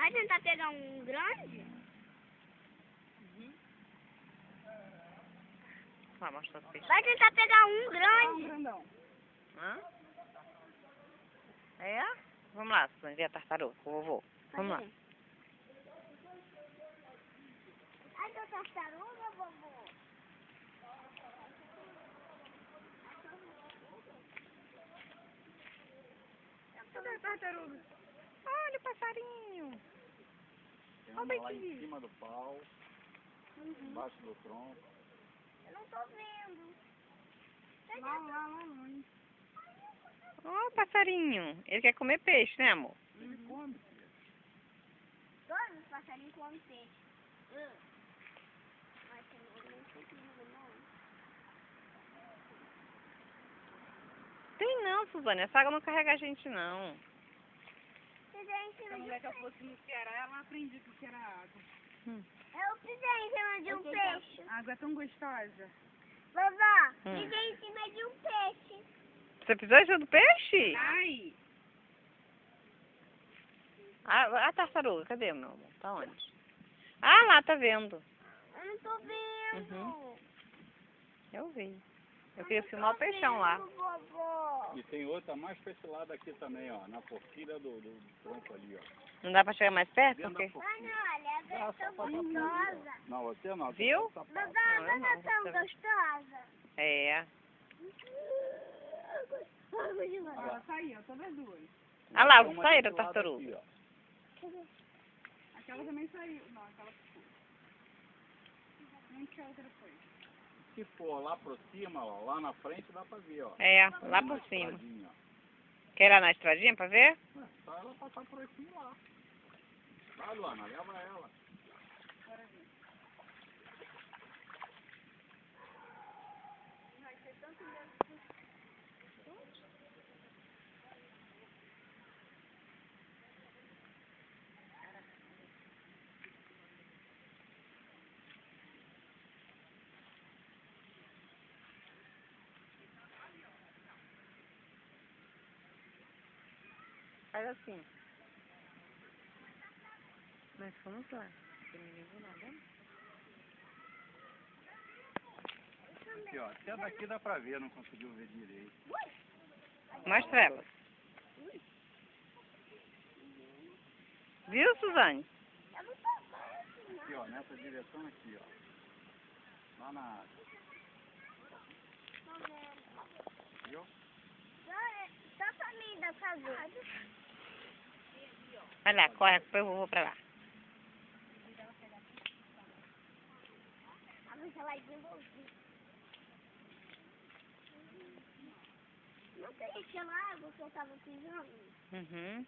Vai tentar pegar um grande? Vai mostrar o peixe. Vai tentar pegar um grande? Grandão. Hã? É? Vamos lá, Suzane, ver a tartaruga com o vovô. Vamos lá. Ai, da tartaruga, vovô? Cadê a tartaruga? Olha o passarinho. Tem uma lá em cima do pau, embaixo do tronco. Eu não tô vendo. Lá longe. Ó, o passarinho. Ele quer comer peixe, né, amor? Ele come, filha. Todos os passarinhos comem peixe. Mas eu não tô vendo, não. Tem não, Suzane. Essa água não carrega a gente, não. Pisei em Se cima a de mulher que eu um peixe. fosse no Ceará, ela aprendia o que era água. Eu pisei em cima de um peixe. A água é tão gostosa. Vovó, pisei em cima de um peixe. Você pisou em cima do peixe? Ai! A tartaruga, cadê, meu amor? Tá onde? Ah, lá, tá vendo. Eu não tô vendo. Uhum. Eu vi. Eu queria filmar o peixão lá. Vovó. E tem outra mais pra esse lado aqui também, ó. Na forquilha do tronco ali, ó. Não dá pra chegar mais perto? Dentro Porque... da forquilha. Olha, a versão gostosa. Não, você não. Viu? Você tá Vovó, fácil. Não, eu a não, versão você- gostosa. É. Ela tá aí, ó, todas as duas. Ah lá, Tem uma saíram desse a lado tartaruga. aqui, ó. Aquela também saiu. Não, aquela ficou. Nem que a outra foi. Se for lá por cima, ó, lá na frente dá pra ver, ó. É, lá Uma por cima. estradinha, ó. Quer ir lá na estradinha pra ver? É só ela passar por aqui e lá. Vai, Luana, leva ela. Faz assim. Nós fomos lá. Você me ligou nada? Aqui, ó. Até daqui dá pra ver, não conseguiu ver direito. Mostra elas. Viu, Suzane? Aqui, ó, nessa direção aqui, ó. Lá na água. Viu? Só pra mim da casa. Vai lá, corre, depois eu vou pra lá. A mãe lá desenvolvida. Não tem aquela água que eu tava pisando? Uhum.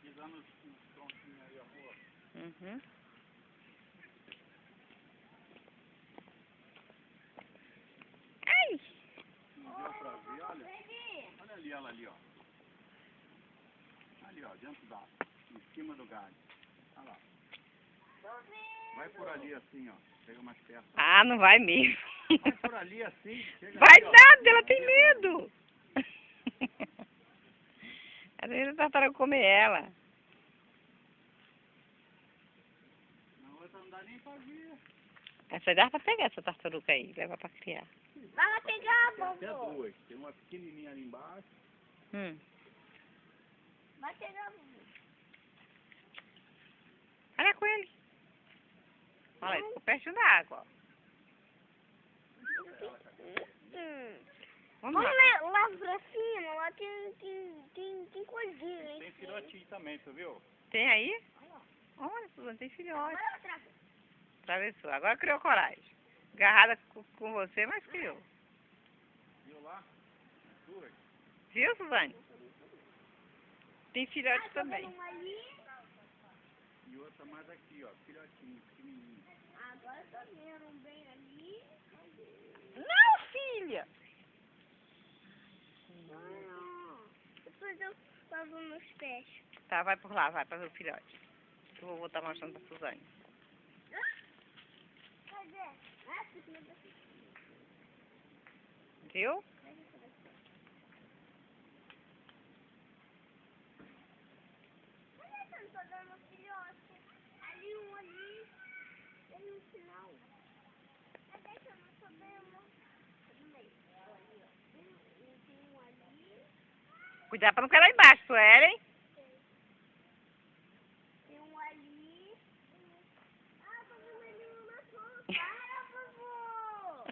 Pisando nos tronquinhos aí, ó. Uhum. Ai! Não deu pra ver, olha. Olha ali ela ali, ó. Ali, ó, dentro da... Em cima do galho. Olha lá. Vai por ali assim, ó. Chega mais perto. Ah, não vai mesmo. Vai por ali assim. Chega Vai ali, ó. nada, ela tem medo. Às vezes a tartaruga come ela. Na outra não dá nem pra ver. Essa dá pra pegar essa tartaruga aí, levar pra criar. Vai lá pegar, Tem até vovô. duas. Tem uma pequenininha ali embaixo. Vai pegar, vovô. Olha com ele. Olha, ele ficou pertinho da água, ó. Vamos Vamos lá. lá pra cima, lá tem coisinha. Tem filhotinho também, tu viu? Tem aí? Olha, Suzane, tem filhote. Agora outra vez. Atravessou. Agora criou coragem. Agarrada com você, mas criou. Viu lá? Duas. Viu, Suzane? Tem filhote Tô também. vendo uma ali. E outra mais aqui, ó. Filhotinho, pequenininho. Agora eu tô vendo um bem ali. Não, filha! Depois eu lavo meus pés. Tá, vai por lá, vai pra ver o filhote. Que o vovô tá mostrando pra Suzane. Cadê? Essa aqui é daqui. Viu? Por que você não tá dando filhote? Cuidado pra não cair lá embaixo, Suelen. Tem um ali. Ah, vovô, mas ele não matou. Para, vovô.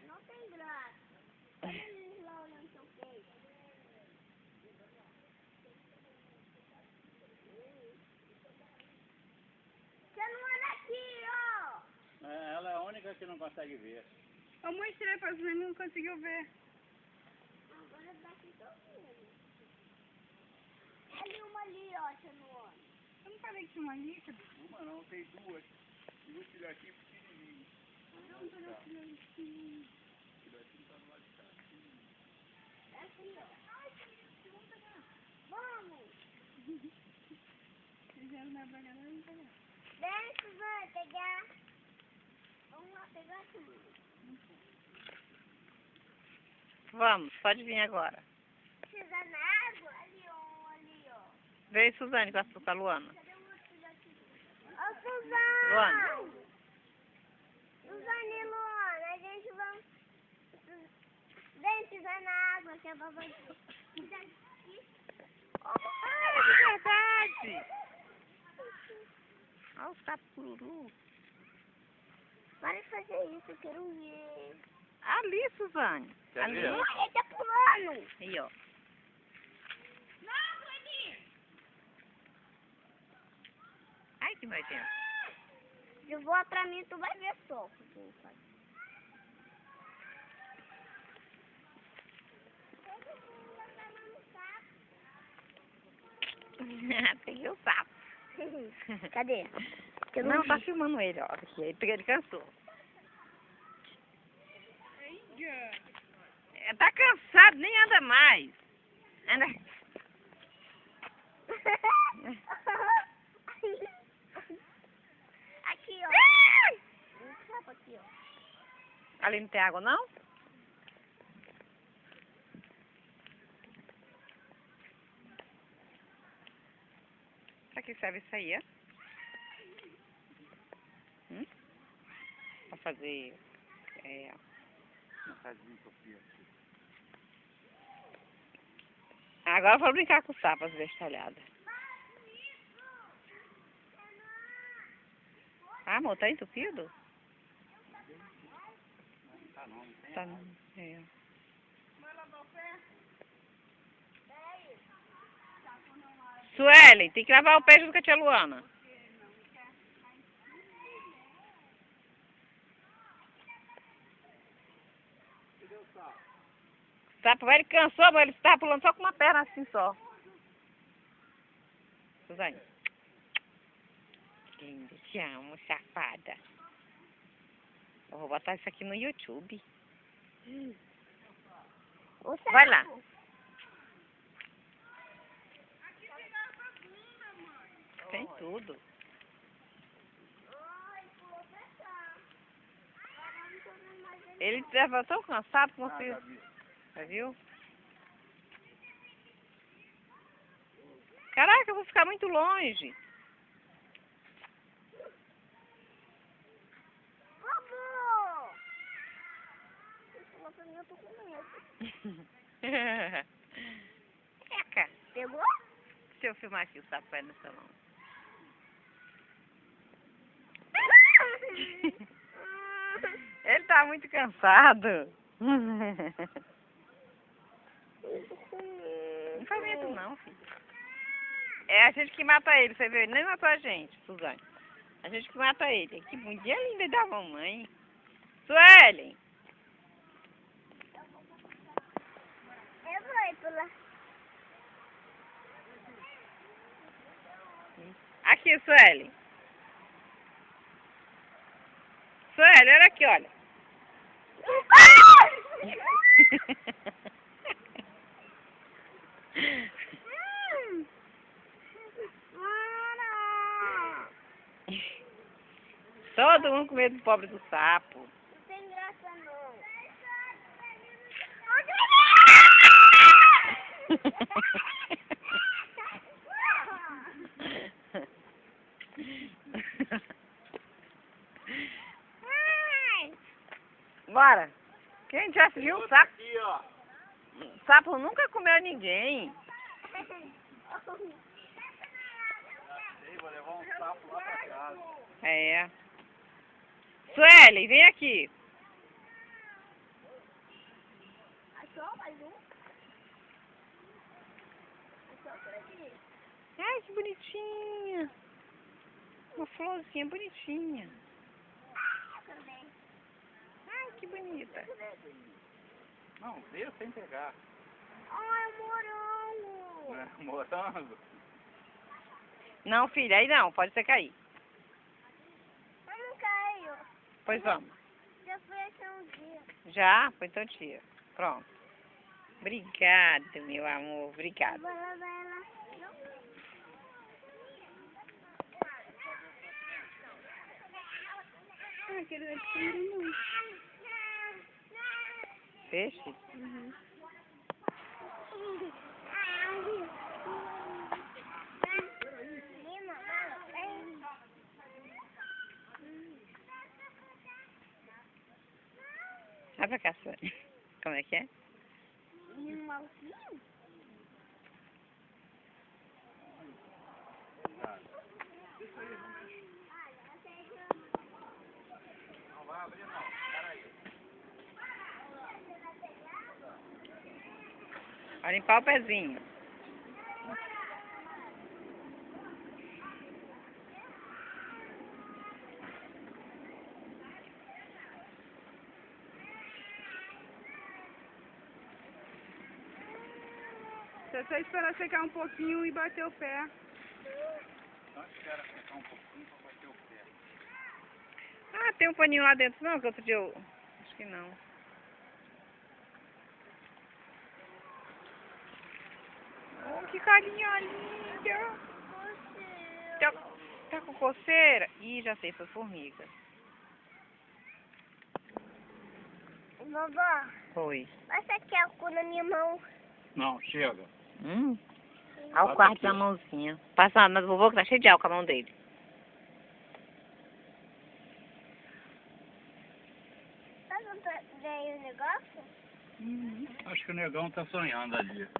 Não tem graça. Olha eles lá olhando seu peixe. Você não olha aqui, ó. Ela é a única que não consegue ver. Eu mostrei para os meninos, não conseguiu ver. Agora daqui sozinho. Ali uma ali, ó, Tianuana. Eu não falei que tinha uma ali, cadê? Uma não, tem duas. Duas filhotinhos pequenininhos. Não, parece que não tinha. Filhotinho tá do lado de cá. É aqui, ó. Vamos. Fizeram na braga, não pegar. Vem, Suzana, pegar. Vamos lá pegar tudo. Vamos, pode vir agora. Precisa na água? Ali, ó. Vem, Suzane, com a Luana. Cadê o outro filhotinho? Ô, Suzana! Luana. Suzana e Luana, a gente vai... Vem pisar na água, que a babãe... Ah, é de verdade. Olha o sapo cururu. Para de fazer isso, eu quero ver. Ali, Suzane. Quer Ali. ver? Ele tá pulando. Aí, ó. Não, Cleminho. Ai, que nojento. Se voar pra mim, tu vai ver só. Peguei o sapo. Cadê? Não, tá filmando ele, ó. Aqui, ele cansou. É, tá cansado, nem anda mais. Anda. Aqui, ó. Um sapo aqui, ó. Ali não tem água, não? Pra que serve isso aí, é? Pra fazer... Uma casinha que eu fiz aqui. Agora eu vou brincar com o sapo, as bestalhadas. Ah, amor, tá entupido? Tá não, não tem. Tá, não. É. Suelen, tem que lavar o pé junto com a tia Luana. O sapo velho cansou, mas ele estava pulando só com uma perna assim só. Suzane. Que lindo, te amo, safada. Eu vou botar isso aqui no YouTube. Vai lá. Tem tudo. Ele estava tão cansado que conseguiu. Já viu? Caraca, eu vou ficar muito longe. Vovô! Você falou pra mim, eu tô com medo. Eca, Pegou? se eu filmar aqui o sapo vai no salão. Ele tá muito cansado. Não faz medo não, filho. É a gente que mata ele, você viu? Ele nem matou a gente, Suzane. A gente que mata ele. Que bundinha linda da mamãe. Suelen! Eu vou pular. Aqui, Suelen. Suelen, olha aqui, olha. Todo mundo com medo do pobre do sapo. Não tem graça, não. Bora. Quem já viu o sapo? Aqui, ó. Sapo nunca comeu ninguém. Ei, vou levar um sapo lá pra casa. É. Suelen, vem aqui. Achou mais um? Achou por aqui? Ai, que bonitinha. Uma florzinha bonitinha. Também. Ai, que bonita. Não, veio sem pegar. Ai, morango. Né? Morango. Não, filha, aí não, pode ser cair. Eu não caio. Pois vamos. Já fui aqui um dia. Já? Foi então tira. Pronto. Obrigado, meu amor. Obrigado. Vou lavar ela. Ah, aquele é de não. Peixe? Vai pra cá, Suelen. Como é que é? Um malzinho? Não vai abrir não. Peraí. Vai limpar o pezinho. Você só espera secar um pouquinho e bater o pé. Só espera ficar um pouquinho pra bater o pé. Ah, tem um paninho lá dentro não, que outro dia eu... Acho que não. Oh, que carinha linda. Tá com coceira? Ih, já sei, foi formiga. Vovó, Foi. passa aqui a cu na minha mão. Não, chega. Olha o quarto da mãozinha. Passa na vovô que tá cheio de álcool a mão dele. Sabe onde veio o negócio? Acho que o negão tá sonhando ali.